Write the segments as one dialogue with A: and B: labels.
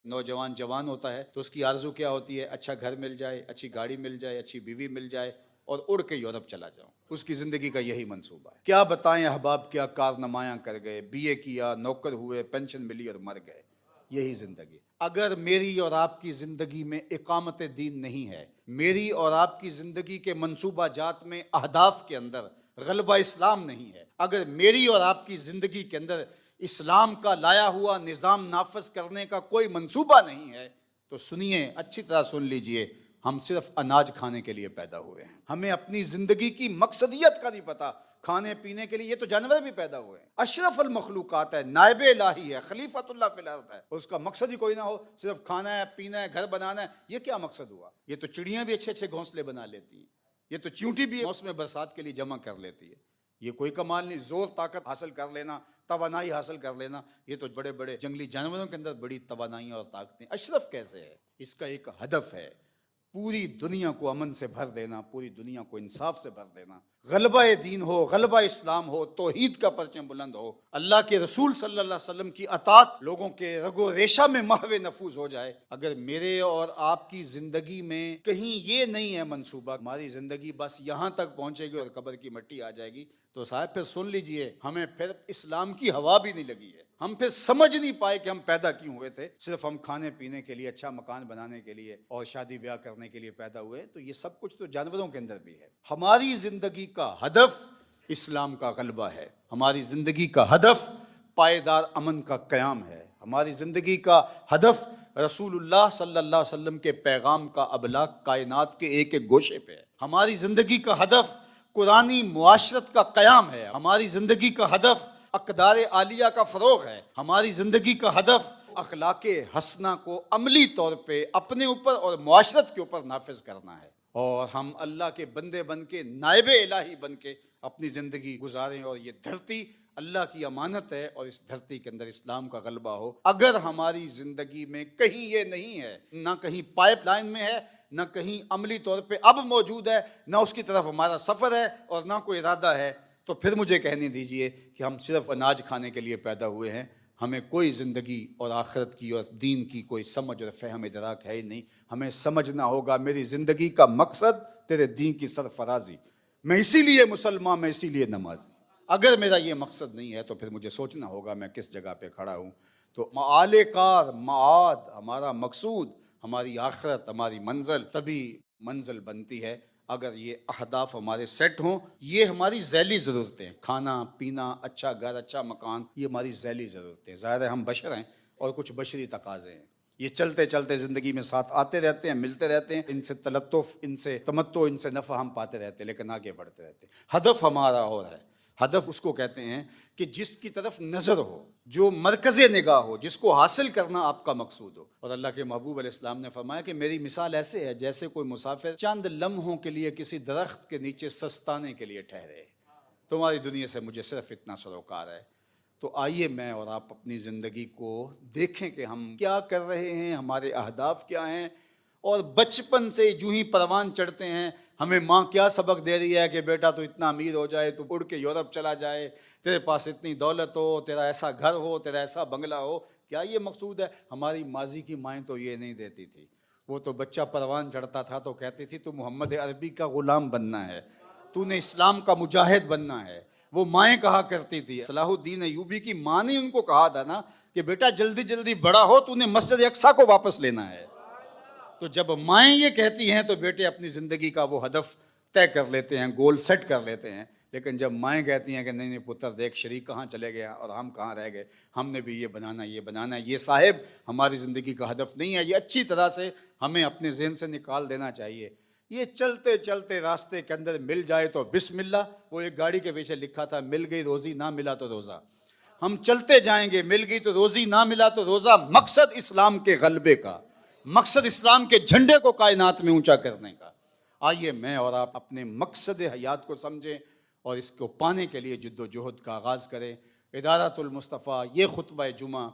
A: نوجوان جوان ہوتا ہے تو اس کی آرزو کیا ہوتی ہے؟ اچھا گھر مل جائے، اچھی گاڑی مل جائے، اچھی بیوی مل جائے اور اڑ کے یورپ چلا جاؤں۔ اس کی زندگی کا یہی منصوبہ ہے۔ کیا بتائیں احباب، کیا کارنمایاں کر گئے، بی اے کیا، نوکر ہوئے، پینشن ملی اور مر گئے۔ یہی زندگی۔ اگر میری اور آپ کی زندگی میں اقامت دین نہیں ہے، میری اور آپ کی زندگی کے منصوبہ جات میں، اہداف کے اندر غلبہ اسلام نہیں ہے، اگر میری اور آپ کی زندگی کے اندر اسلام کا لایا ہوا نظام نافذ کرنے کا کوئی منصوبہ نہیں ہے، تو سنیے، اچھی طرح سن لیجئے، ہم صرف اناج کھانے کے لیے پیدا ہوئے ہیں۔ ہمیں اپنی زندگی کی مقصدیت کا نہیں پتا۔ کھانے پینے کے لیے یہ تو جانور بھی پیدا ہوئے ہیں، اشرف المخلوقات ہے، نائب الہی ہے، خلیفۃ اللہ فی الارض ہے، اور اس کا مقصد ہی کوئی نہ ہو، صرف کھانا ہے، پینا ہے، گھر بنانا ہے۔ یہ کیا مقصد ہوا؟ یہ تو چڑیاں بھی اچھے اچھے گھونسلے بنا لیتی ہیں، یہ تو چیونٹی بھی موسم برسات کے لیے جمع کر لیتی ہے۔ یہ کوئی کمال نہیں۔ زور طاقت حاصل کر لینا، توانائی حاصل کر لینا، یہ تو بڑے بڑے جنگلی جانوروں کے اندر بڑی توانائیاں اور طاقتیں۔ اشرف کیسے ہے؟ اس کا ایک ہدف ہے، پوری دنیا کو امن سے بھر دینا، پوری دنیا کو انصاف سے بھر دینا، غلبہ دین ہو، غلبہ اسلام ہو، توحید کا پرچم بلند ہو، اللہ کے رسول صلی اللہ علیہ وسلم کی اطاعت لوگوں کے رگ و ریشہ میں محو نفوذ ہو جائے۔ اگر میرے اور آپ کی زندگی میں کہیں یہ نہیں ہے منصوبہ، ہماری زندگی بس یہاں تک پہنچے گی اور قبر کی مٹی آ جائے گی، تو صاحب پھر سن لیجئے، ہمیں پھر اسلام کی ہوا بھی نہیں لگی ہے۔ ہم پھر سمجھ نہیں پائے کہ ہم پیدا کیوں ہوئے تھے۔ صرف ہم کھانے پینے کے لیے، اچھا مکان بنانے کے لیے اور شادی بیاہ کرنے کے لیے پیدا ہوئے، تو یہ سب کچھ تو جانوروں کے اندر بھی ہے۔ ہماری زندگی کا ہدف اسلام کا غلبہ ہے، ہماری زندگی کا ہدف پائیدار امن کا قیام ہے، ہماری زندگی کا ہدف رسول اللہ صلی اللہ علیہ وسلم کے پیغام کا ابلاغ کائنات کے ایک ایک گوشے پہ ہے۔ ہماری زندگی کا ہدف قرآنی معاشرت کا قیام ہے، ہماری زندگی کا ہدف اقدار عالیہ کا فروغ ہے، ہماری زندگی کا ہدف اخلاق حسنہ کو عملی طور پہ اپنے اوپر اور معاشرت کے اوپر نافذ کرنا ہے، اور ہم اللہ کے بندے بن کے، نائب الہی بن کے اپنی زندگی گزاریں، اور یہ دھرتی اللہ کی امانت ہے، اور اس دھرتی کے اندر اسلام کا غلبہ ہو۔ اگر ہماری زندگی میں کہیں یہ نہیں ہے، نہ کہیں پائپ لائن میں ہے، نہ کہیں عملی طور پہ اب موجود ہے، نہ اس کی طرف ہمارا سفر ہے اور نہ کوئی ارادہ ہے، تو پھر مجھے کہنے دیجئے کہ ہم صرف اناج کھانے کے لیے پیدا ہوئے ہیں، ہمیں کوئی زندگی اور آخرت کی اور دین کی کوئی سمجھ اور فہم ادراک ہے ہی نہیں۔ ہمیں سمجھنا ہوگا میری زندگی کا مقصد تیرے دین کی سرفرازی، میں اسی لیے مسلمان، میں اسی لیے نمازی۔ اگر میرا یہ مقصد نہیں ہے تو پھر مجھے سوچنا ہوگا میں کس جگہ پہ کھڑا ہوں۔ تو معال کار، معاد، ہمارا مقصود، ہماری آخرت، ہماری منزل تبھی منزل بنتی ہے اگر یہ اہداف ہمارے سیٹ ہوں۔ یہ ہماری ذیلی ضرورتیں، کھانا پینا، اچھا گھر، اچھا مکان، یہ ہماری ذیلی ضرورتیں۔ ظاہر ہے ہم بشر ہیں اور کچھ بشری تقاضے ہیں، یہ چلتے چلتے زندگی میں ساتھ آتے رہتے ہیں، ملتے رہتے ہیں، ان سے تلطف، ان سے تمتع، ان سے نفع ہم پاتے رہتے ہیں، لیکن آگے بڑھتے رہتے ہیں۔ ہدف ہمارا اور ہے۔ ہدف اس کو کہتے ہیں کہ جس کی طرف نظر ہو، جو مرکز نگاہ ہو، جس کو حاصل کرنا آپ کا مقصود ہو۔ اور اللہ کے محبوب علیہ السلام نے فرمایا کہ میری مثال ایسے ہے جیسے کوئی مسافر چند لمحوں کے لیے کسی درخت کے نیچے سستانے کے لیے ٹھہرے۔ تمہاری دنیا سے مجھے صرف اتنا سروکار ہے۔ تو آئیے میں اور آپ اپنی زندگی کو دیکھیں کہ ہم کیا کر رہے ہیں، ہمارے اہداف کیا ہیں، اور بچپن سے جو ہی پروان چڑھتے ہیں ہمیں ماں کیا سبق دے رہی ہے کہ بیٹا تو اتنا امیر ہو جائے، تو اڑ کے یورپ چلا جائے، تیرے پاس اتنی دولت ہو، تیرا ایسا گھر ہو، تیرا ایسا بنگلہ ہو۔ کیا یہ مقصود ہے؟ ہماری ماضی کی مائیں تو یہ نہیں دیتی تھی۔ وہ تو بچہ پروان چڑھتا تھا تو کہتی تھی تو محمد عربی کا غلام بننا ہے، تو نے اسلام کا مجاہد بننا ہے۔ وہ مائیں کہا کرتی تھی، صلاح الدین ایوبی کی ماں نے ان کو کہا تھا نا کہ بیٹا جلدی جلدی بڑا ہو، تو نے مسجد اقصیٰ کو واپس لینا ہے۔ تو جب مائیں یہ کہتی ہیں تو بیٹے اپنی زندگی کا وہ ہدف طے کر لیتے ہیں، گول سیٹ کر لیتے ہیں۔ لیکن جب مائیں کہتی ہیں کہ نہیں نہیں پتر دیکھ، شریک کہاں چلے گیا اور ہم کہاں رہ گئے، ہم نے بھی یہ بنانا، یہ بنانا ہے، یہ صاحب ہماری زندگی کا ہدف نہیں ہے۔ یہ اچھی طرح سے ہمیں اپنے ذہن سے نکال دینا چاہیے۔ یہ چلتے چلتے راستے کے اندر مل جائے تو بسم اللہ۔ وہ ایک گاڑی کے پیچھے لکھا تھا، مل گئی روزی، نہ ملا تو روزہ۔ ہم چلتے جائیں گے، مل گئی تو روزی، نہ ملا تو روزہ۔ مقصد اسلام کے غلبے کا، مقصد اسلام کے جھنڈے کو کائنات میں اونچا کرنے کا۔ آئیے میں اور آپ اپنے مقصد حیات کو سمجھیں اور اس کو پانے کے لیے جد و جہد کا آغاز کریں۔ ادارۃ المصطفیٰ، یہ خطبہ جمعہ،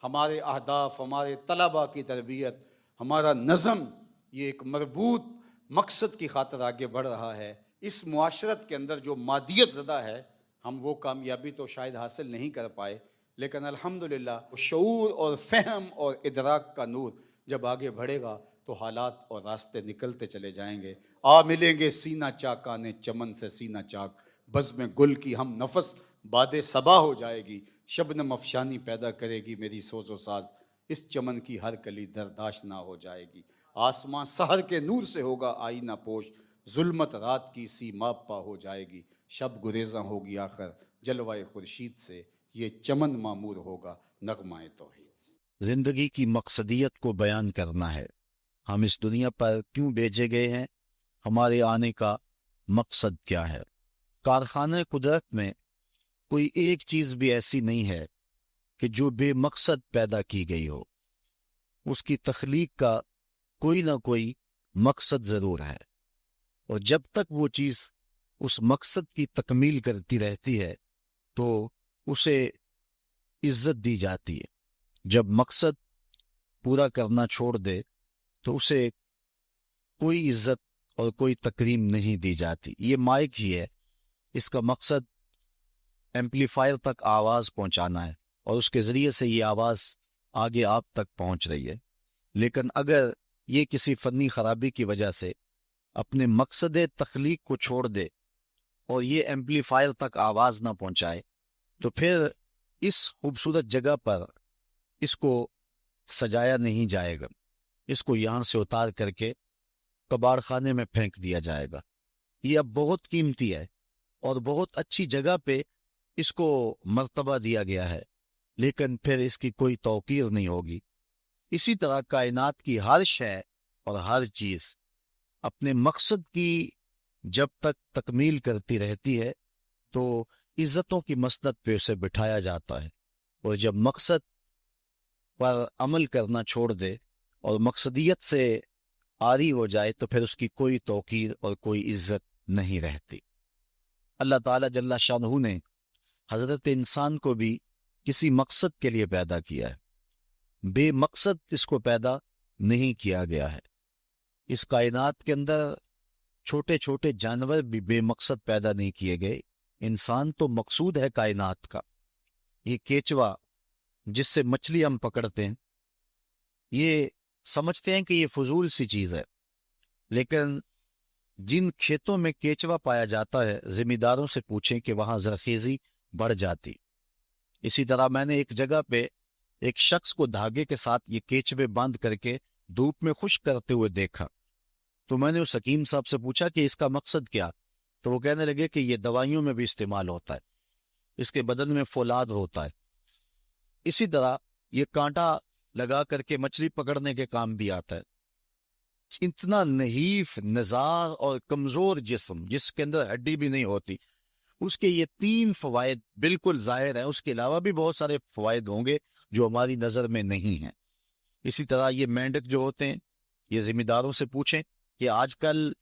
A: ہمارے اہداف، ہمارے طلباء کی تربیت، ہمارا نظم، یہ ایک مربوط مقصد کی خاطر آگے بڑھ رہا ہے۔ اس معاشرت کے اندر جو مادیت زدہ ہے، ہم وہ کامیابی تو شاید حاصل نہیں کر پائے، لیکن الحمدللہ شعور اور فہم اور ادراک کا نور جب آگے بڑھے گا تو حالات اور راستے نکلتے چلے جائیں گے. ملیں گے سینہ چاکانے چمن سے سینہ چاک، بزم گل کی ہم نفس باد صبا ہو جائے گی. شبنم افشانی پیدا کرے گی میری سوز و ساز، اس چمن کی ہر کلی درداش نہ ہو جائے گی. آسمان سحر کے نور سے ہوگا آئینہ پوش، ظلمت رات کی سی ماپ پا ہو جائے گی. شب گریزاں ہوگی آخر جلوائے خورشید سے، یہ چمن معمور ہوگا نغمہ توحید.
B: زندگی کی مقصدیت کو بیان کرنا ہے. ہم اس دنیا پر کیوں بھیجے گئے ہیں، ہمارے آنے کا مقصد کیا ہے. کارخانہ قدرت میں کوئی ایک چیز بھی ایسی نہیں ہے کہ جو بے مقصد پیدا کی گئی ہو. اس کی تخلیق کا کوئی نہ کوئی مقصد ضرور ہے، اور جب تک وہ چیز اس مقصد کی تکمیل کرتی رہتی ہے تو اسے عزت دی جاتی ہے. جب مقصد پورا کرنا چھوڑ دے تو اسے کوئی عزت اور کوئی تکریم نہیں دی جاتی. یہ مائک ہی ہے، اس کا مقصد ایمپلیفائر تک آواز پہنچانا ہے اور اس کے ذریعے سے یہ آواز آگے آپ تک پہنچ رہی ہے. لیکن اگر یہ کسی فنی خرابی کی وجہ سے اپنے مقصد تخلیق کو چھوڑ دے اور یہ ایمپلیفائر تک آواز نہ پہنچائے تو پھر اس خوبصورت جگہ پر اس کو سجایا نہیں جائے گا. اس کو یہاں سے اتار کر کے کباڑ خانے میں پھینک دیا جائے گا. یہ اب بہت قیمتی ہے اور بہت اچھی جگہ پہ اس کو مرتبہ دیا گیا ہے، لیکن پھر اس کی کوئی توقیر نہیں ہوگی. اسی طرح کائنات کی ہر شے اور ہر چیز اپنے مقصد کی جب تک تکمیل کرتی رہتی ہے تو عزتوں کی مسند پہ اسے بٹھایا جاتا ہے، اور جب مقصد پر عمل کرنا چھوڑ دے اور مقصدیت سے عاری ہو جائے تو پھر اس کی کوئی توقیر اور کوئی عزت نہیں رہتی. اللہ تعالیٰ جل شانہ نے حضرت انسان کو بھی کسی مقصد کے لیے پیدا کیا ہے. بے مقصد اس کو پیدا نہیں کیا گیا ہے. اس کائنات کے اندر چھوٹے چھوٹے جانور بھی بے مقصد پیدا نہیں کیے گئے. انسان تو مقصود ہے کائنات کا. یہ کیچوا جس سے مچھلی ہم پکڑتے ہیں، یہ سمجھتے ہیں کہ یہ فضول سی چیز ہے، لیکن جن کھیتوں میں کیچوا پایا جاتا ہے زمینداروں سے پوچھیں کہ وہاں زرخیزی بڑھ جاتی. اسی طرح میں نے ایک جگہ پہ ایک شخص کو دھاگے کے ساتھ یہ کیچوے باندھ کر کے دھوپ میں خشک کرتے ہوئے دیکھا. تو میں نے اس حکیم صاحب سے پوچھا کہ اس کا مقصد کیا؟ تو وہ کہنے لگے کہ یہ دوائیوں میں بھی استعمال ہوتا ہے، اس کے بدن میں فولاد ہوتا ہے. اسی طرح یہ کانٹا لگا کر کے مچھلی پکڑنے کے کام بھی آتا ہے. اتنا نحیف نزار اور کمزور جسم جس کے اندر ہڈی بھی نہیں ہوتی، اس کے یہ 3 فوائد بالکل ظاہر ہیں. اس کے علاوہ بھی بہت سارے فوائد ہوں گے جو ہماری نظر میں نہیں ہیں. اسی طرح یہ مینڈک جو ہوتے ہیں، یہ ذمہ داروں سے پوچھیں کہ آج کل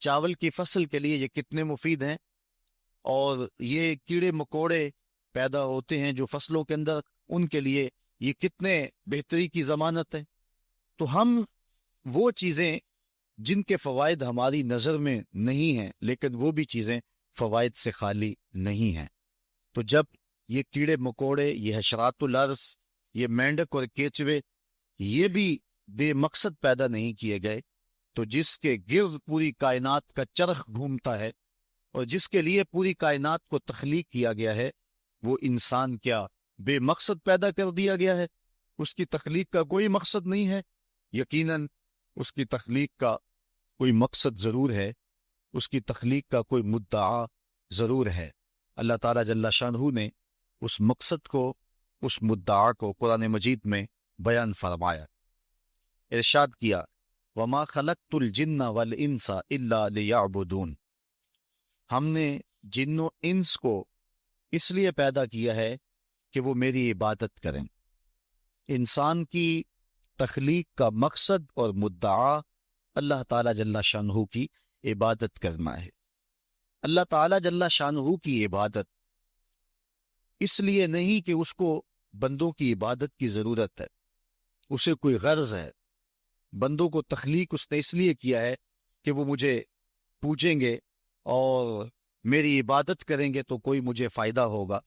B: چاول کی فصل کے لیے یہ کتنے مفید ہیں، اور یہ کیڑے مکوڑے پیدا ہوتے ہیں جو فصلوں کے اندر، ان کے لیے یہ کتنے بہتری کی ضمانت ہے. تو ہم وہ چیزیں جن کے فوائد ہماری نظر میں نہیں ہیں، لیکن وہ بھی چیزیں فوائد سے خالی نہیں ہیں. تو جب یہ کیڑے مکوڑے، یہ حشرات الارض، یہ مینڈک اور کیچوے یہ بھی بے مقصد پیدا نہیں کیے گئے، تو جس کے گرد پوری کائنات کا چرخ گھومتا ہے اور جس کے لیے پوری کائنات کو تخلیق کیا گیا ہے، وہ انسان کیا بے مقصد پیدا کر دیا گیا ہے؟ اس کی تخلیق کا کوئی مقصد نہیں ہے. یقیناً اس کی تخلیق کا کوئی مقصد ضرور ہے، اس کی تخلیق کا کوئی مدعا ضرور ہے. اللہ تعالیٰ جل شانہ نے اس مقصد کو، اس مدعا کو قرآن مجید میں بیان فرمایا. ارشاد کیا وَمَا خَلَقْتُ الْجِنَّ وَالْإِنسَ إِلَّا لِيَعْبُدُونَ. ہم نے جن و انس کو اس لیے پیدا کیا ہے کہ وہ میری عبادت کریں. انسان کی تخلیق کا مقصد اور مدعا اللہ تعالیٰ جل شانہ کی عبادت کرنا ہے. اللہ تعالیٰ جل شانہ کی عبادت اس لیے نہیں کہ اس کو بندوں کی عبادت کی ضرورت ہے، اسے کوئی غرض ہے. بندوں کو تخلیق اس نے اس لیے کیا ہے کہ وہ مجھے پوجیں گے اور میری عبادت کریں گے تو کوئی مجھے فائدہ ہوگا.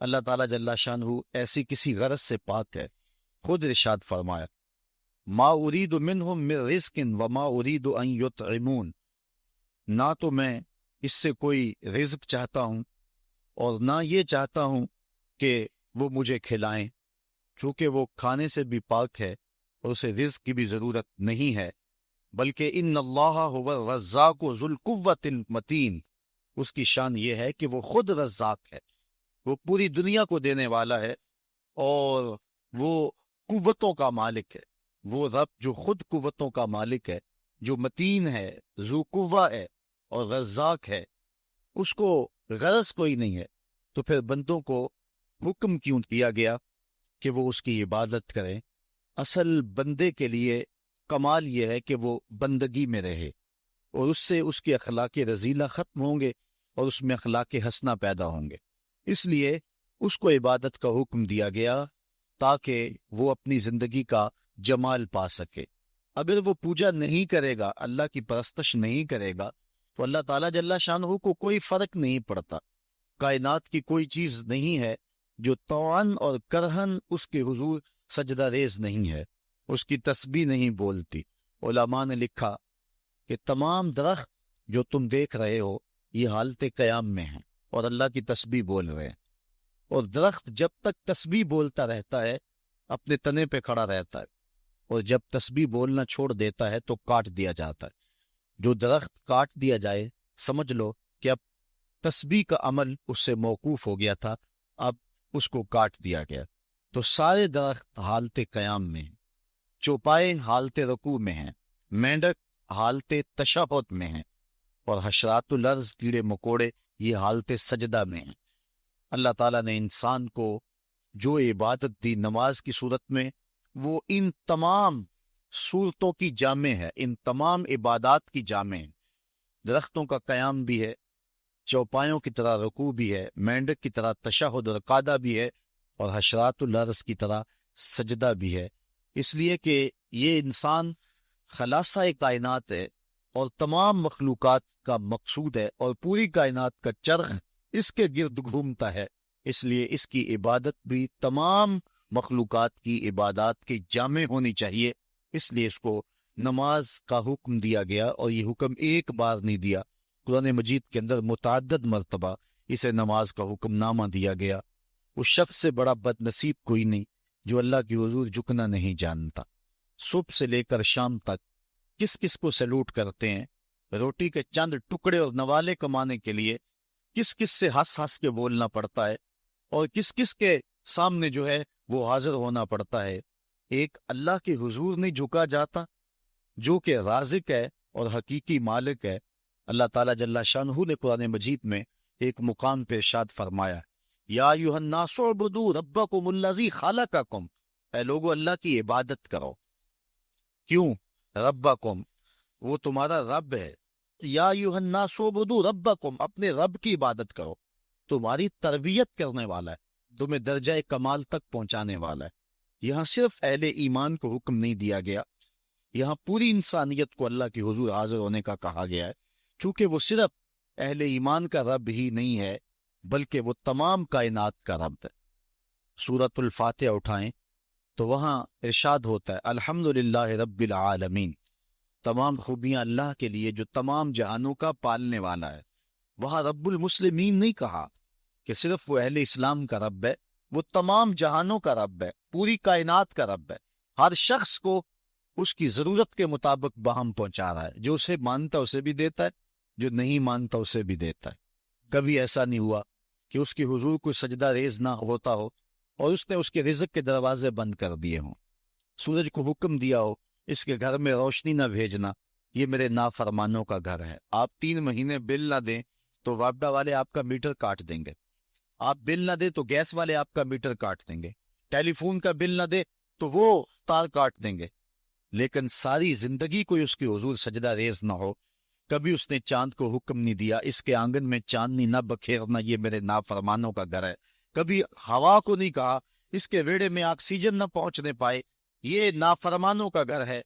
B: اللہ تعالیٰ جل شانہ ایسی کسی غرض سے پاک ہے. خود ارشاد فرمایا ما اريد منهم من رزق وما اريد ان يطعمون، نہ تو میں اس سے کوئی رزق چاہتا ہوں اور نہ یہ چاہتا ہوں کہ وہ مجھے کھلائیں، چونکہ وہ کھانے سے بھی پاک ہے اور اسے رزق کی بھی ضرورت نہیں ہے. بلکہ ان اللہ هو الرزاق ذو القوة المتین، اس کی شان یہ ہے کہ وہ خود رزاق ہے، وہ پوری دنیا کو دینے والا ہے اور وہ قوتوں کا مالک ہے. وہ رب جو خود قوتوں کا مالک ہے، جو متین ہے، ذو قوہ ہے اور رزاق ہے، اس کو غرض کوئی نہیں ہے. تو پھر بندوں کو حکم کیوں کیا گیا کہ وہ اس کی عبادت کریں؟ اصل بندے کے لیے کمال یہ ہے کہ وہ بندگی میں رہے، اور اس سے اس کے اخلاق رذیلہ ختم ہوں گے اور اس میں اخلاق حسنہ پیدا ہوں گے. اس لیے اس کو عبادت کا حکم دیا گیا تاکہ وہ اپنی زندگی کا جمال پا سکے. اگر وہ پوجا نہیں کرے گا، اللہ کی پرستش نہیں کرے گا، تو اللہ تعالیٰ جل شانہ کو کوئی فرق نہیں پڑتا. کائنات کی کوئی چیز نہیں ہے جو طوعاً اور کرہن اس کے حضور سجدہ ریز نہیں ہے، اس کی تسبیح نہیں بولتی. علماء نے لکھا کہ تمام درخت جو تم دیکھ رہے ہو یہ حالت قیام میں ہیں اور اللہ کی تسبیح بول رہے ہیں. اور درخت جب تک تسبیح بولتا رہتا ہے اپنے تنے پہ کھڑا رہتا ہے، اور جب تسبیح بولنا چھوڑ دیتا ہے تو کاٹ دیا جاتا ہے. جو درخت کاٹ دیا جائے سمجھ لو کہ اب تسبیح کا عمل اس سے موقوف ہو گیا تھا، اب اس کو کاٹ دیا گیا. تو سارے درخت حالت قیام میں ہیں، چوپائے حالت رکوع میں ہیں، مینڈک حالت تشہد میں ہیں، اور حشرات الارض کیڑے مکوڑے یہ حالت سجدہ میں ہیں. اللہ تعالیٰ نے انسان کو جو عبادت دی نماز کی صورت میں، وہ ان تمام صورتوں کی جامع ہے، ان تمام عبادات کی جامع ہے. درختوں کا قیام بھی ہے، چوپایوں کی طرح رکوع بھی ہے، مینڈک کی طرح تشہد اور قعدہ بھی ہے، اور حشرات الارض کی طرح سجدہ بھی ہے. اس لیے کہ یہ انسان خلاصہ کائنات ہے اور تمام مخلوقات کا مقصود ہے، اور پوری کائنات کا چرخ اس کے گرد گھومتا ہے. اس لیے اس کی عبادت بھی تمام مخلوقات کی عبادات کے جامع ہونی چاہیے. اس لیے اس کو نماز کا حکم دیا گیا، اور یہ حکم ایک بار نہیں دیا، قرآن مجید کے اندر متعدد مرتبہ اسے نماز کا حکم نامہ دیا گیا. اس شخص سے بڑا بد نصیب کوئی نہیں جو اللہ کی حضور جھکنا نہیں جانتا. صبح سے لے کر شام تک کس کس کو سیلوٹ کرتے ہیں، روٹی کے چند ٹکڑے اور نوالے کمانے کے لیے کس کس سے ہنس ہنس کے بولنا پڑتا ہے، اور کس کس کے سامنے جو ہے وہ حاضر ہونا پڑتا ہے. ایک اللہ کے حضور نہیں جھکا جاتا جو کہ رازق ہے اور حقیقی مالک ہے. اللہ تعالیٰ جل شانہ نے قرآن مجید میں ایک مقام پہ ارشاد فرمایا یا ایھا الناس اعبدوا ربکم الذی خلقکم، اے لوگو اللہ کی عبادت کرو. کیوں؟ ربکم، وہ تمہارا رب ہے. یا ایھا الناس اعبدوا ربکم، اپنے رب کی عبادت کرو، تمہاری تربیت کرنے والا ہے، تمہیں درجہ کمال تک پہنچانے والا ہے. یہاں صرف اہل ایمان کو حکم نہیں دیا گیا، یہاں پوری انسانیت کو اللہ کے حضور حاضر ہونے کا کہا گیا ہے، چونکہ وہ صرف اہل ایمان کا رب ہی نہیں ہے بلکہ وہ تمام کائنات کا رب ہے. سورۃ الفاتحہ اٹھائیں تو وہاں ارشاد ہوتا ہے الحمدللہ رب العالمین، تمام خوبیاں اللہ کے لیے جو تمام جہانوں کا پالنے والا ہے. وہاں رب المسلمین نہیں کہا کہ صرف وہ اہل اسلام کا رب ہے، وہ تمام جہانوں کا رب ہے، پوری کائنات کا رب ہے. ہر شخص کو اس کی ضرورت کے مطابق باہم پہنچا رہا ہے، جو اسے مانتا اسے بھی دیتا ہے، جو نہیں مانتا اسے بھی دیتا ہے. کبھی ایسا نہیں ہوا کہ اس کی حضور کو سجدہ ریز نہ ہوتا ہو اور اس نے اس کے رزق کے دروازے بند کر دیے ہوں، سورج کو حکم دیا ہو اس کے گھر میں روشنی نہ بھیجنا، یہ میرے نافرمانوں کا گھر ہے. آپ 3 مہینے بل نہ دیں تو واپڈا والے آپ کا میٹر کاٹ دیں گے، آپ بل نہ دیں تو گیس والے آپ کا میٹر کاٹ دیں گے، ٹیلی فون کا بل نہ دے تو وہ تار کاٹ دیں گے. لیکن ساری زندگی کوئی اس کی حضور سجدہ ریز نہ ہو. کبھی اس نے چاند کو حکم نہیں دیا اس کے آنگن میں چاندنی نہ بکھیرنا، یہ میرے نافرمانوں کا گھر ہے. کبھی ہوا کو نہیں کہا اس کے ویڑے میں آکسیجن نہ پہنچنے پائے، یہ نافرمانوں کا گھر ہے.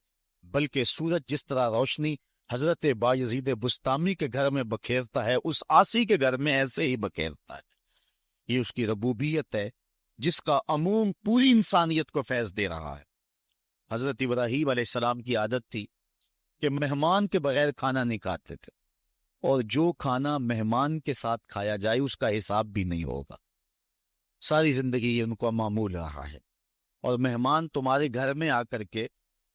B: بلکہ سورج جس طرح روشنی حضرت بایزید بستامی کے گھر میں بکھیرتا ہے، اس عاصی کے گھر میں ایسے ہی بکھیرتا ہے. یہ اس کی ربوبیت ہے جس کا عموم پوری انسانیت کو فیض دے رہا ہے۔ حضرت ابراہیم علیہ السلام کی عادت تھی کہ مہمان کے بغیر کھانا نہیں کھاتے تھے، اور جو کھانا مہمان کے ساتھ کھایا جائے اس کا حساب بھی نہیں ہوگا۔ ساری زندگی یہ ان کو معمول رہا ہے، اور مہمان تمہارے گھر میں آ کر کے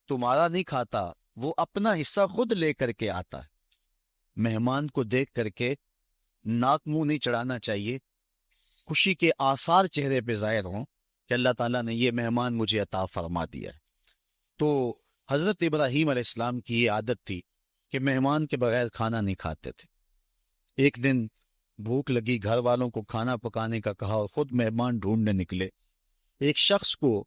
B: تمہارا نہیں کھاتا، وہ اپنا حصہ خود لے کر کے آتا ہے۔ مہمان کو دیکھ کر کے ناک منہ نہیں چڑھانا چاہیے، خوشی کے آثار چہرے پہ ظاہر ہوں کہ اللہ تعالیٰ نے یہ مہمان مجھے عطا فرما دیا ہے۔ تو حضرت ابراہیم علیہ السلام کی یہ عادت تھی کہ مہمان کے بغیر کھانا نہیں کھاتے تھے۔ ایک دن بھوک لگی، گھر والوں کو کھانا پکانے کا کہا اور خود مہمان ڈھونڈنے نکلے۔ ایک شخص کو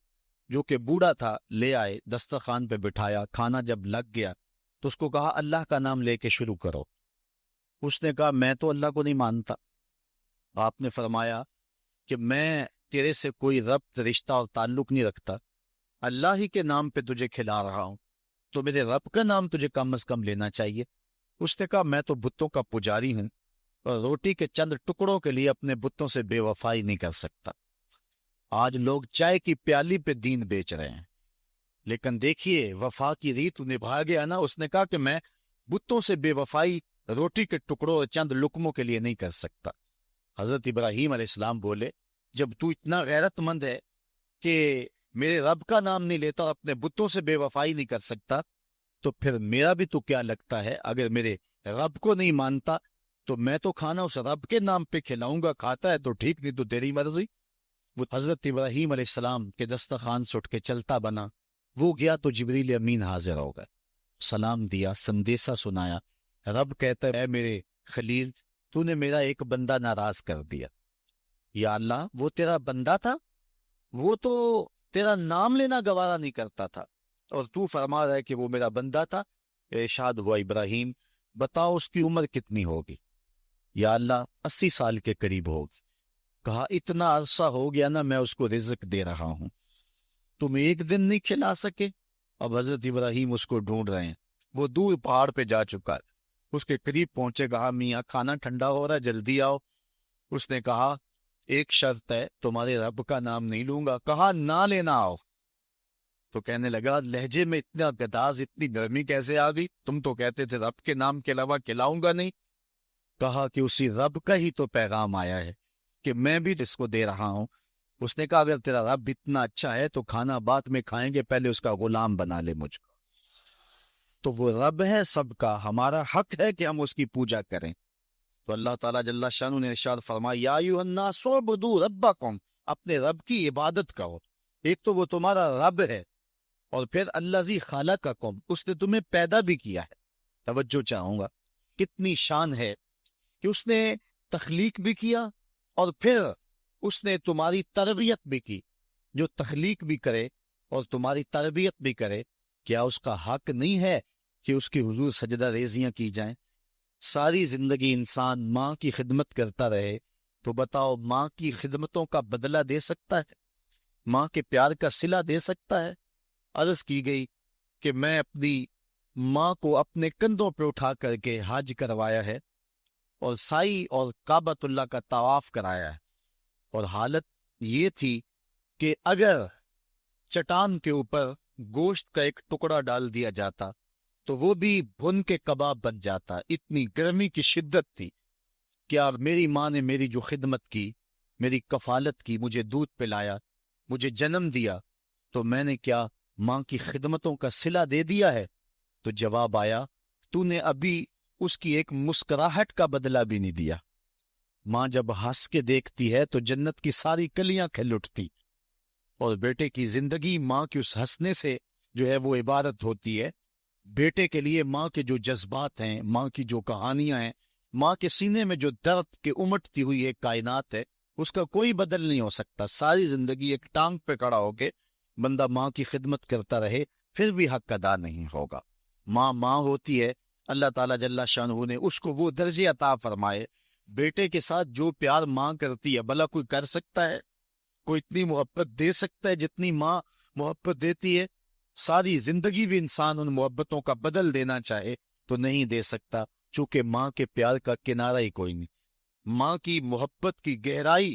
B: جو کہ بوڑھا تھا لے آئے، دسترخوان پہ بٹھایا، کھانا جب لگ گیا تو اس کو کہا اللہ کا نام لے کے شروع کرو۔ اس نے کہا میں تو اللہ کو نہیں مانتا۔ آپ نے فرمایا کہ میں تیرے سے کوئی ربط، رشتہ اور تعلق نہیں رکھتا، اللہ ہی کے نام پہ تجھے کھلا رہا ہوں، تو میرے رب کا نام تجھے کم از کم لینا چاہیے۔ اس نے کہا میں تو بتوں کا پجاری ہوں اور روٹی کے چند ٹکڑوں کے لیے اپنے بتوں سے بے وفائی نہیں کر سکتا۔ آج لوگ چائے کی پیالی پہ دین بیچ رہے ہیں، لیکن دیکھیے وفا کی ریت نبھا گیا نا۔ اس نے کہا کہ میں بتوں سے بے وفائی روٹی کے ٹکڑوں اور چند لقموں کے لیے نہیں کر سکتا۔ حضرت ابراہیم علیہ السلام بولے جب تو اتنا غیرت مند ہے کہ میرے رب کا نام نہیں لیتا اور اپنے بتوں سے بے وفائی نہیں کر سکتا، تو پھر میرا بھی تو کیا لگتا ہے، اگر میرے رب کو نہیں مانتا تو میں تو کھانا اس رب کے نام پہ کھلاؤں گا، کھاتا ہے تو ٹھیک، نہیں تو تیری مرضی۔ وہ حضرت ابراہیم علیہ السلام کے دسترخوان سے اٹھ کے چلتا بنا، وہ گیا تو جبریل امین حاضر ہو گئے، سلام دیا، سندیسہ سنایا۔ رب کہتا ہے اے میرے خلیل، تو نے میرا ایک بندہ ناراض کر دیا۔ یا اللہ، وہ تیرا بندہ تھا، وہ تو تیرا نام لینا گوارا نہیں کرتا تھا، اور تو فرما رہا ہے کہ وہ میرا بندہ تھا۔ ارشاد ہوا ابراہیم بتاؤ اس کی عمر کتنی ہوگی؟ یا اللہ 80 سال کے قریب ہوگی۔ کہا اتنا عرصہ ہو گیا نا میں اس کو رزق دے رہا ہوں، تم ایک دن نہیں کھلا سکے؟ اب حضرت ابراہیم اس کو ڈھونڈ رہے ہیں، وہ دور پہاڑ پہ جا چکا ہے۔ اس کے قریب پہنچے، کہا میاں کھانا ٹھنڈا ہو رہا ہے، جلدی آؤ۔ اس نے کہا ایک شرط ہے، تمہارے رب کا نام نہیں لوں گا۔ کہا نہ لینا آؤ۔ تو کہنے لگا لہجے میں اتنا گداز، اتنی نرمی کیسے آ گئی؟ تم تو کہتے تھے رب کے نام کے علاوہ کھلاؤں گا نہیں۔ کہا کہ اسی رب کا ہی تو پیغام آیا ہے کہ میں بھی اس کو دے رہا ہوں۔ اس نے کہا اگر تیرا رب اتنا اچھا ہے تو کھانا بعد میں کھائیں گے، پہلے اس کا غلام بنا لے مجھ کو۔ تو وہ رب ہے سب کا، ہمارا حق ہے کہ ہم اس کی پوجا کریں۔ تو اللہ تعالیٰ جل شانہ نے ارشاد فرمایا یا ایھا الناس اعبدوا ربکم، اپنے رب کی عبادت کرو۔ ایک تو وہ تمہارا رب ہے، اور پھر الذی خلقکم، اس نے تمہیں پیدا بھی کیا ہے۔ توجہ چاہوں گا، کتنی شان ہے کہ اس نے تخلیق بھی کیا اور پھر اس نے تمہاری تربیت بھی کی۔ جو تخلیق بھی کرے اور تمہاری تربیت بھی کرے، کیا اس کا حق نہیں ہے کہ اس کی حضور سجدہ ریزیاں کی جائیں؟ ساری زندگی انسان ماں کی خدمت کرتا رہے تو بتاؤ ماں کی خدمتوں کا بدلہ دے سکتا ہے؟ ماں کے پیار کا صلہ دے سکتا ہے؟ عرض کی گئی کہ میں اپنی ماں کو اپنے کندھوں پہ اٹھا کر کے حج کروایا ہے اور سائی اور کعبۃ اللہ کا طواف کرایا ہے، اور حالت یہ تھی کہ اگر چٹان کے اوپر گوشت کا ایک ٹکڑا ڈال دیا جاتا تو وہ بھی بھن کے کباب بن جاتا۔ اتنی گرمی کی شدت تھی۔ کیا میری ماں نے میری جو خدمت کی، میری کفالت کی، مجھے دودھ پلایا، مجھے جنم دیا، تو میں نے کیا ماں کی خدمتوں کا صلہ دے دیا ہے؟ تو جواب آیا تو نے ابھی اس کی ایک مسکراہٹ کا بدلہ بھی نہیں دیا۔ ماں جب ہنس کے دیکھتی ہے تو جنت کی ساری کلیاں کھل اٹھتی، اور بیٹے کی زندگی ماں کے اس ہنسنے سے جو ہے وہ عبادت ہوتی ہے۔ بیٹے کے لیے ماں کے جو جذبات ہیں، ماں کی جو کہانیاں ہیں، ماں کے سینے میں جو درد کے امٹتی ہوئی ایک کائنات ہے، اس کا کوئی بدل نہیں ہو سکتا۔ ساری زندگی ایک ٹانگ پہ کھڑا ہو کے بندہ ماں کی خدمت کرتا رہے، پھر بھی حق ادا نہیں ہوگا۔ ماں ماں ہوتی ہے، اللہ تعالیٰ جل شانہ نے اس کو وہ درجے عطا فرمائے۔ بیٹے کے ساتھ جو پیار ماں کرتی ہے بھلا کوئی کر سکتا ہے؟ کوئی اتنی محبت دے سکتا ہے جتنی ماں محبت دیتی ہے؟ ساری زندگی بھی انسان ان محبتوں کا بدل دینا چاہے تو نہیں دے سکتا، چونکہ ماں کے پیار کا کنارہ ہی کوئی نہیں۔ ماں کی محبت کی گہرائی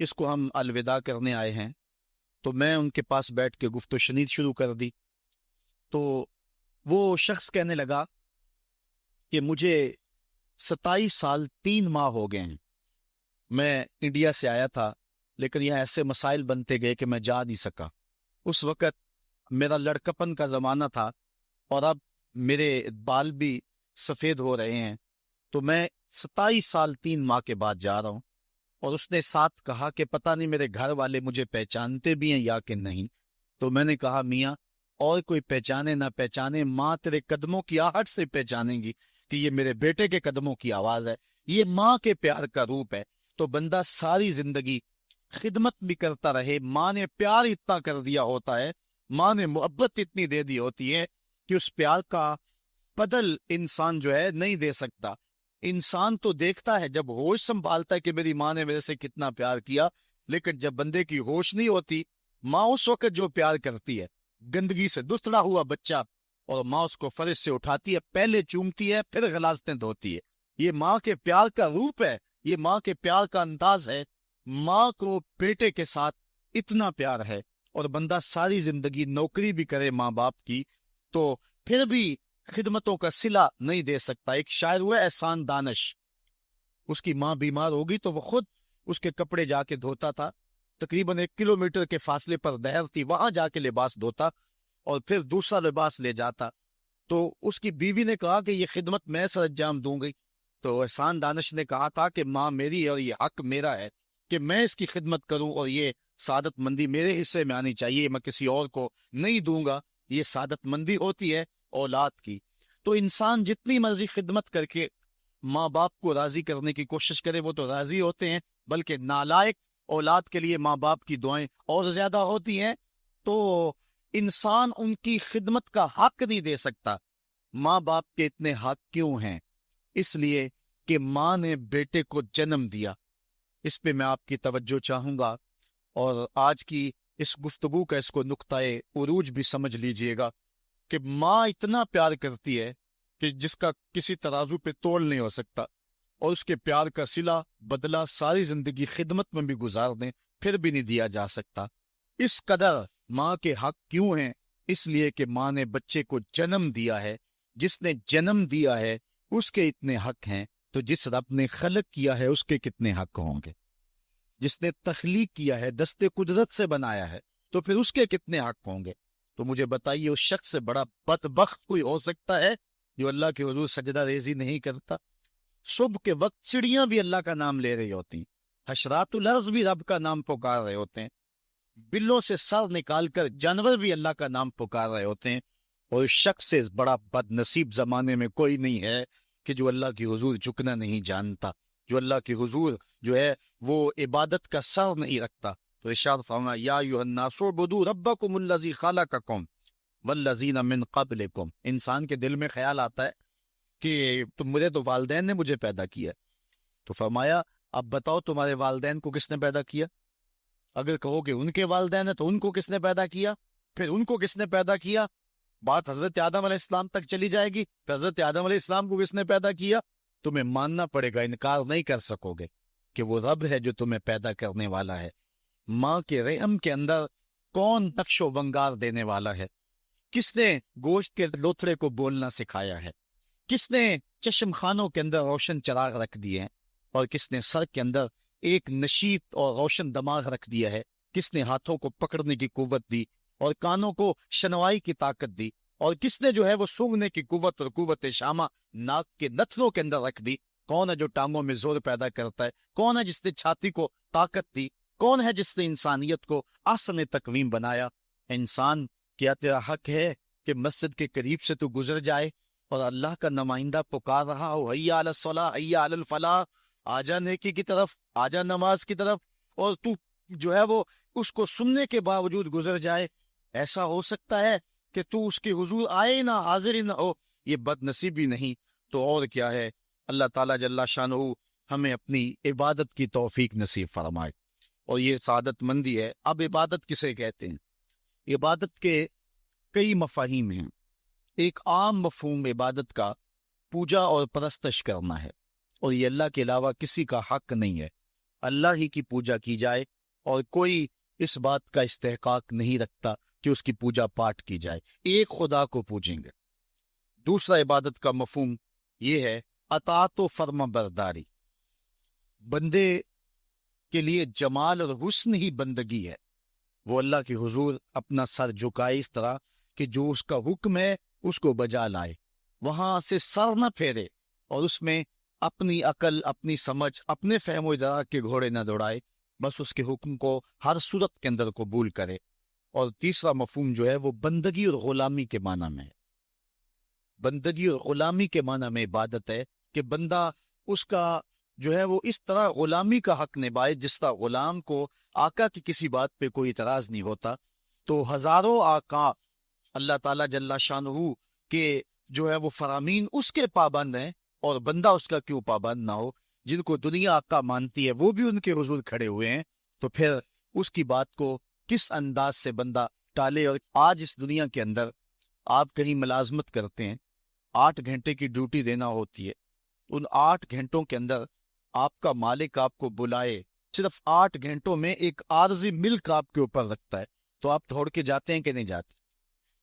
B: اس کو ہم الوداع کرنے آئے ہیں، تو میں ان کے پاس بیٹھ کے گفت و شنید شروع کر دی۔ تو وہ شخص کہنے لگا کہ مجھے 27 سال 3 ماہ ہو گئے ہیں، میں انڈیا سے آیا تھا، لیکن یہاں ایسے مسائل بنتے گئے کہ میں جا نہیں سکا۔ اس وقت میرا لڑکپن کا زمانہ تھا، اور اب میرے بال بھی سفید ہو رہے ہیں، تو میں 27 سال 3 ماہ کے بعد جا رہا ہوں۔ اور اس نے ساتھ کہا کہ پتہ نہیں میرے گھر والے مجھے پہچانتے بھی ہیں یا کہ نہیں۔ تو میں نے کہا میاں، اور کوئی پہچانے نہ پہچانے، ماں تیرے قدموں کی آہٹ سے پہچانیں گی کہ یہ میرے بیٹے کے قدموں کی آواز ہے، یہ ماں کے پیار کا روپ ہے۔ تو بندہ ساری زندگی خدمت بھی کرتا رہے، ماں نے پیار اتنا کر دیا ہوتا ہے، ماں نے محبت اتنی دے دی ہوتی ہے کہ اس پیار کا بدل انسان جو ہے نہیں دے سکتا۔ انسان تو دیکھتا ہے جب ہوش سنبھالتا ہے کہ میری ماں نے میرے سے کتنا پیار کیا، لیکن جب بندے کی ہوش نہیں ہوتی، ماں اس وقت جو پیار کرتی ہے، گندگی سے دھلا ہوا بچہ، اور ماں اس کو فرش سے اٹھاتی ہے، پہلے چومتی ہے پھر غلاظتیں دھوتی ہے۔ یہ ماں کے پیار کا روپ ہے، یہ ماں کے پیار کا انداز ہے۔ ماں کو بیٹے کے ساتھ اتنا پیار ہے، اور بندہ ساری زندگی نوکری بھی کرے ماں باپ کی تو پھر بھی خدمتوں کا صلہ نہیں دے سکتا۔ ایک شاعر ہوا احسان دانش، اس کی ماں بیمار ہوگی تو وہ خود اس کے کپڑے جا کے دھوتا تھا، تقریباً 1 کلومیٹر کے فاصلے پر نہر تھی، وہاں جا کے لباس دھوتا اور پھر دوسرا لباس لے جاتا۔ تو اس کی بیوی نے کہا کہ یہ خدمت میں سر انجام دوں گی، تو احسان دانش نے کہا تھا کہ ماں میری ہے اور یہ حق میرا ہے کہ میں اس کی خدمت کروں، اور یہ سعادت مندی میرے حصے میں آنی چاہیے، میں کسی اور کو نہیں دوں گا۔ یہ سعادت مندی ہوتی ہے اولاد کی۔ تو انسان جتنی مرضی خدمت کر کے ماں باپ کو راضی کرنے کی کوشش کرے، وہ تو راضی ہوتے ہیں، بلکہ نالائق اولاد کے لیے ماں باپ کی دعائیں اور زیادہ ہوتی ہیں۔ تو انسان ان کی خدمت کا حق نہیں دے سکتا۔ ماں باپ کے اتنے حق کیوں ہیں؟ اس لیے کہ ماں نے بیٹے کو جنم دیا۔ اس پہ میں آپ کی توجہ چاہوں گا، اور آج کی اس گفتگو کا اس کو نقطۂ عروج بھی سمجھ لیجئے گا کہ ماں اتنا پیار کرتی ہے کہ جس کا کسی ترازو پہ تول نہیں ہو سکتا، اور اس کے پیار کا صلہ بدلہ ساری زندگی خدمت میں بھی گزار دیں پھر بھی نہیں دیا جا سکتا۔ اس قدر ماں کے حق کیوں ہیں؟ اس لیے کہ ماں نے بچے کو جنم دیا ہے۔ جس نے جنم دیا ہے اس کے اتنے حق ہیں، تو جس رب نے خلق کیا ہے اس کے کتنے حق ہوں گے؟ جس نے تخلیق کیا ہے، دست قدرت سے بنایا ہے، تو پھر اس کے کتنے حق ہوں گے؟ تو مجھے بتائیے اس شخص سے بڑا بدبخت کوئی ہو سکتا ہے جو اللہ کے حضور سجدہ ریزی نہیں کرتا؟ صبح کے وقت چڑیاں بھی اللہ کا نام لے رہی ہوتی ہیں، حشرات الارض بھی رب کا نام پکار رہے ہوتے ہیں، بلوں سے سر نکال کر جانور بھی اللہ کا نام پکار رہے ہوتے ہیں، اور اس شخص سے بڑا بد نصیب زمانے میں کوئی نہیں ہے کہ جو اللہ کی حضور جھکنا نہیں جانتا، جو اللہ کی حضور جو ہے وہ عبادت کا سر نہیں رکھتا۔ تو ارشاد فرمایا یا ایھا الناس اعبدوا ربکم الذی خلقکم والذین من قبلکم۔ انسان کے دل میں خیال آتا ہے کہ مجھے تو والدین نے مجھے پیدا کیا، تو فرمایا اب بتاؤ تمہارے والدین کو کس نے پیدا کیا؟ اگر کہو کہ ان کے والدین ہیں تو ان کو کس نے پیدا کیا؟ پھر ان کو کس نے پیدا کیا؟ بات حضرت آدم علیہ السلام تک چلی جائے گی، تو حضرت آدم علیہ السلام کو کس نے پیدا کیا؟ تمہیں ماننا پڑے گا، انکار نہیں کر سکو گے کہ وہ رب ہے جو تمہیں پیدا کرنے والا ہے۔ ماں کے رحم کے اندر کون نقش و ونگار دینے والا ہے؟ کس نے گوشت کے لوتھڑے کو بولنا سکھایا ہے؟ کس نے چشم خانوں کے اندر روشن چراغ رکھ دیے ہیں؟ اور کس نے سر کے اندر ایک نشیط اور روشن دماغ رکھ دیا ہے؟ کس نے ہاتھوں کو پکڑنے کی قوت دی اور کانوں کو شنوائی کی طاقت دی؟ اور کس نے جو ہے وہ سونگھنے کی قوت اور قوت شامہ ناک کے نتھنوں کے اندر رکھ دی؟ کون ہے جو ٹانگوں میں زور پیدا کرتا ہے؟ کون ہے جس نے چھاتی کو طاقت دی؟ کون ہے جس نے انسانیت کو آسن تقویم بنایا؟ انسان، کیا تیرا حق ہے کہ مسجد کے قریب سے تو گزر جائے اور اللہ کا نمائندہ پکار رہا ہو حی علی الصلاۃ حی علی الفلاح، آجا نیکی کی طرف، آجا نماز کی طرف، اور تو جو ہے وہ اس کو سننے کے باوجود گزر جائے؟ ایسا ہو سکتا ہے کہ تو اس کے حضور آئے نہ، حاضر ہی نہ ہو؟ یہ بد نصیبی نہیں تو اور کیا ہے؟ اللہ تعالیٰ جل شانہ ہمیں اپنی عبادت کی توفیق نصیب فرمائے، اور یہ سعادت مندی ہے۔ اب عبادت کسے کہتے ہیں؟ عبادت کے کئی مفاہیم ہیں۔ ایک عام مفہوم عبادت کا پوجا اور پرستش کرنا ہے، اور یہ اللہ کے علاوہ کسی کا حق نہیں ہے۔ اللہ ہی کی پوجا کی جائے اور کوئی اس بات کا استحقاق نہیں رکھتا کہ اس کی پوجا پاٹ کی جائے، ایک خدا کو پوجیں گے۔ دوسرا عبادت کا مفہوم یہ ہے اطاعت و فرما برداری۔ بندے کے لیے جمال اور حسن ہی بندگی ہے، وہ اللہ کے حضور اپنا سر جھکائے اس طرح کہ جو اس کا حکم ہے اس کو بجا لائے، وہاں سے سر نہ پھیرے اور اس میں اپنی عقل، اپنی سمجھ، اپنے فہم و ادراک کے گھوڑے نہ دوڑائے، بس اس کے حکم کو ہر صورت کے اندر قبول کرے۔ اور تیسرا مفہوم جو ہے وہ بندگی اور غلامی کے معنی میں ہے۔ بندگی اور غلامی کے معنی میں عبادت ہے کہ بندہ اس کا جو ہے وہ اس طرح غلامی کا حق نبھائے جس طرح غلام کو آقا کی کسی بات پہ کوئی اعتراض نہیں ہوتا۔ تو ہزاروں آقا اللہ تعالیٰ جل شانہ کے جو ہے وہ فرامین اس کے پابند ہیں، اور بندہ اس کا کیوں پابند نہ ہو؟ جن کو دنیا آقا مانتی ہے وہ بھی ان کے حضور کھڑے ہوئے ہیں، تو پھر اس کی بات کو کس انداز سے بندہ ٹالے؟ اور آج اس دنیا کے اندر آپ کہیں ملازمت کرتے ہیں، 8 گھنٹے کی ڈیوٹی دینا ہوتی ہے، ان 8 گھنٹوں کے اندر آپ کا مالک آپ کو بلائے، صرف 8 گھنٹوں میں ایک عارضی ملک آپ کے اوپر رکھتا ہے، تو آپ دوڑ کے جاتے ہیں کہ نہیں جاتے؟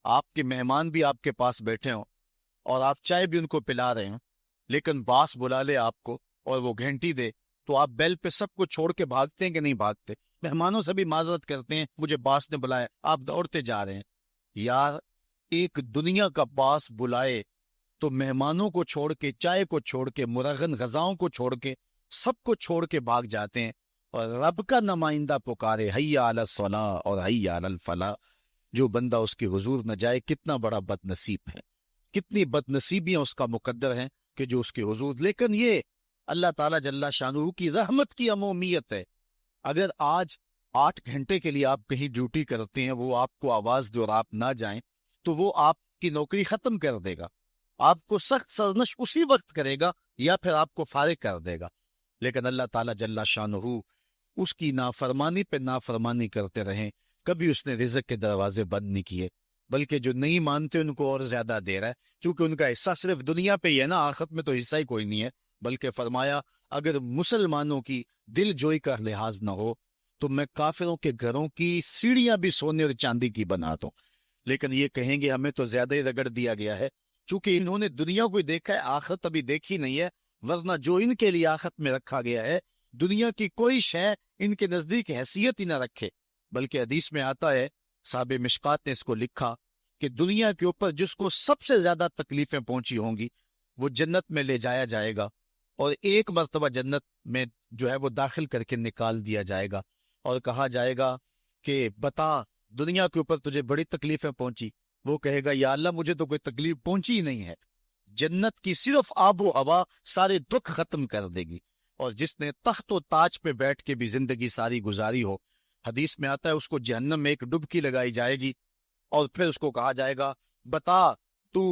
B: آپ کے مہمان بھی آپ کے پاس بیٹھے ہوں اور آپ چائے بھی ان کو پلا رہے ہیں، لیکن باس بلا لے آپ کو اور وہ گھنٹی دے، تو آپ بیل پہ سب کو چھوڑ کے بھاگتے ہیں کہ نہیں بھاگتے؟ مہمانوں سے بھی معذرت کرتے ہیں، مجھے باس نے بلایا، آپ دوڑتے جا رہے ہیں۔ یار ایک دنیا کا باس بلائے تو مہمانوں کو چھوڑ کے، چائے کو چھوڑ کے، مرغن غذاؤں کو چھوڑ کے، سب کو چھوڑ کے بھاگ جاتے ہیں، اور رب کا نمائندہ پکارے حی علی الصلاۃ اور حی علی الفلاح، جو بندہ اس کے حضور نہ جائے کتنا بڑا بد نصیب ہے، کتنی بد نصیبیاں اس کا مقدر ہیں کہ جو اس کے حضور۔ لیکن یہ اللہ تعالیٰ جل شانہ کی رحمت کی عمومیت ہے۔ اگر آج 8 گھنٹے کے لیے آپ کہیں ڈیوٹی کرتے ہیں، وہ آپ کو آواز دے اور آپ نہ جائیں، تو وہ آپ کی نوکری ختم کر دے گا، آپ کو سخت سرزنش اسی وقت کرے گا یا پھر آپ کو فارغ کر دے گا۔ لیکن اللہ تعالیٰ جل شانہ اس کی نافرمانی پہ نافرمانی کرتے رہیں، کبھی اس نے رزق کے دروازے بند نہیں کیے، بلکہ جو نہیں مانتے ان کو اور زیادہ دے رہا ہے، کیونکہ ان کا حصہ صرف دنیا پہ ہی ہے نا، آخرت میں تو حصہ ہی کوئی نہیں ہے۔ بلکہ فرمایا اگر مسلمانوں کی دل جوئی کا لحاظ نہ ہو تو میں کافروں کے گھروں کی سیڑھیاں بھی سونے اور چاندی کی بنا دوں۔ لیکن یہ کہیں گے ہمیں تو زیادہ ہی رگڑ دیا گیا ہے، چونکہ انہوں نے دنیا کو دیکھا ہے، آخرت ابھی دیکھی نہیں ہے، ورنہ جو ان کے لیے آخرت میں رکھا گیا ہے دنیا کی کوئی شے ان کے نزدیک حیثیت ہی نہ رکھے۔ بلکہ حدیث میں آتا ہے، صاحب مشکات نے اس کو لکھا کہ دنیا کے اوپر جس کو سب سے زیادہ تکلیفیں پہنچی ہوں گی وہ جنت میں لے جایا جائے گا، اور ایک مرتبہ جنت میں جو ہے وہ داخل کر کے نکال دیا جائے گا، اور کہا جائے گا کہ بتا دنیا کے اوپر تجھے بڑی تکلیفیں پہنچی؟ وہ کہے گا یا اللہ مجھے تو کوئی تکلیف پہنچی ہی نہیں ہے۔ جنت کی صرف آب و ہوا سارے دکھ ختم کر دے گی، اور جس نے تخت و تاج پہ بیٹھ کے بھی زندگی ساری گزاری ہو، حدیث میں آتا ہے اس کو جہنم میں ایک ڈبکی لگائی جائے گی، اور پھر اس کو کہا جائے گا بتا تو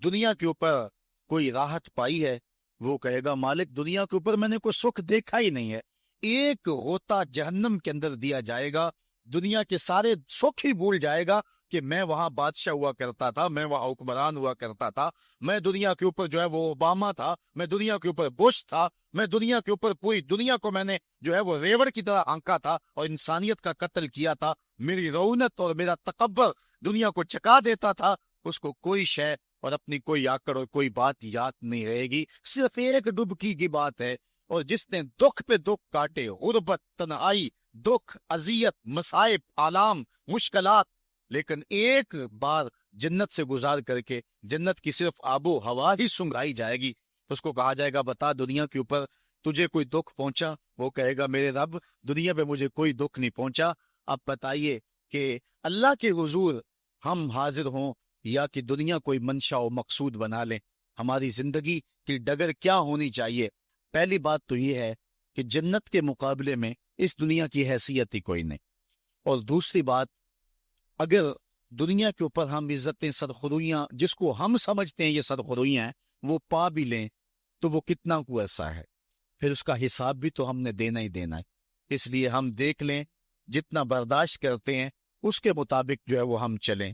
B: دنیا کے اوپر کوئی راحت پائی ہے؟ وہ کہے گا مالک دنیا کے اوپر میں نے کوئی سکھ دیکھا ہی نہیں ہے۔ ایک غوطہ جہنم کے اندر دیا جائے گا، دنیا کے سارے سکھ ہی بھول جائے گا کہ میں وہاں بادشاہ ہوا کرتا تھا، میں وہاں حکمران ہوا کرتا تھا، میں دنیا کے اوپر جو ہے وہ اوباما تھا، میں دنیا کے اوپر بش تھا، میں دنیا کے اوپر پوری دنیا کو میں نے جو ہے وہ ریوڑ کی طرح آنکا تھا اور انسانیت کا قتل کیا تھا، میری رونت اور میرا تکبر دنیا کو چکا دیتا تھا۔ اس کو کوئی شے اور اپنی کوئی آکڑ اور کوئی بات یاد نہیں رہے گی، صرف ایک ڈبکی کی بات ہے۔ اور جس نے دکھ پہ دکھ کاٹے، غربت، تنہائی، دکھ، اذیت، مصائب، آلام، مشکلات، لیکن ایک بار جنت سے گزار کر کے جنت کی صرف آب و ہوا ہی سنگھائی جائے گی، تو اس کو کہا جائے گا بتا دنیا کے اوپر تجھے کوئی دکھ پہنچا؟ وہ کہے گا میرے رب دنیا پہ مجھے کوئی دکھ نہیں پہنچا۔ اب بتائیے کہ اللہ کے حضور ہم حاضر ہوں یا کہ دنیا کوئی منشا و مقصود بنا لیں؟ ہماری زندگی کی ڈگر کیا ہونی چاہیے؟ پہلی بات تو یہ ہے کہ جنت کے مقابلے میں اس دنیا کی حیثیت ہی کوئی نہیں، اور دوسری بات اگر دنیا کے اوپر ہم عزتیں، سرخرویاں جس کو ہم سمجھتے ہیں یہ سرخرویاں ہیں وہ پا بھی لیں تو وہ کتنا کو ایسا ہے، پھر اس کا حساب بھی تو ہم نے دینا ہی دینا ہے۔ اس لیے ہم دیکھ لیں، جتنا برداشت کرتے ہیں اس کے مطابق جو ہے وہ ہم چلیں۔